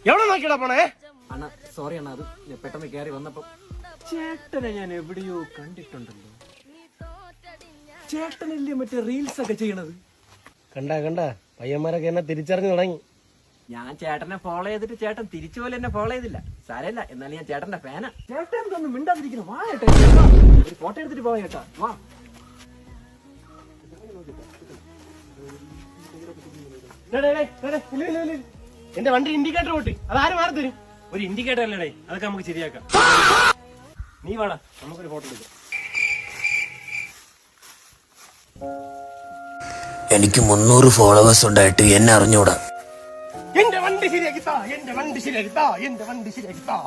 എവിടെ നോക്കിയടാ പോണേ? അണ്ണ സോറി അണ്ണ, അത് പെട്ടെന്ന് കയറി വന്നപ്പോ ചേട്ടനെ ഞാൻ എവിടെയോ കണ്ടിട്ടുണ്ടല്ലോ. ചേട്ടനല്ലേ മറ്റേ റീൽസ് ഒക്കെ ചെയ്യണത്? കണ്ട പയ്യന്മാരൊക്കെ എന്നെ തിരിച്ചറിഞ്ഞു തുടങ്ങി. ഞാൻ ചേട്ടനെ ഫോളോ ചെയ്തിട്ട് ചേട്ടൻ തിരിച്ചു പോലെ എന്നെ ഫോളോ ചെയ്തില്ല. സാരല്ല, എന്നാലും ഞാൻ ചേട്ടന്റെ ഫാനാ. ചേട്ടൻ എന്തൊന്നും മിണ്ടാതിരിക്കണം. വാ ചേട്ടാ, ഒരു ഫോട്ടോ എടുത്തിട്ട് പോവാ ചേട്ടാ. വാ. എന്റെ വണ്ടി ഇൻഡിക്കേറ്റർ പൊട്ടി, അതാരും മാറി തരും? ഒരു ഇൻഡിക്കേറ്റർ അല്ലേ, അതൊക്കെ നമുക്ക് ശരിയാക്കാം. നീ വാടാ, നമുക്കൊരു ഫോട്ടോ എടുക്കാം. എനിക്ക് 300 ഫോളോവേഴ്സ് ഉണ്ടായിട്ട് എന്നെ അറിഞ്ഞൂടാ. എന്റെ വണ്ടി ശരിയാക്കി താ, എന്റെ വണ്ടി ശരിയാക്കി താ, എന്റെ വണ്ടി ശരിയാക്കി താ.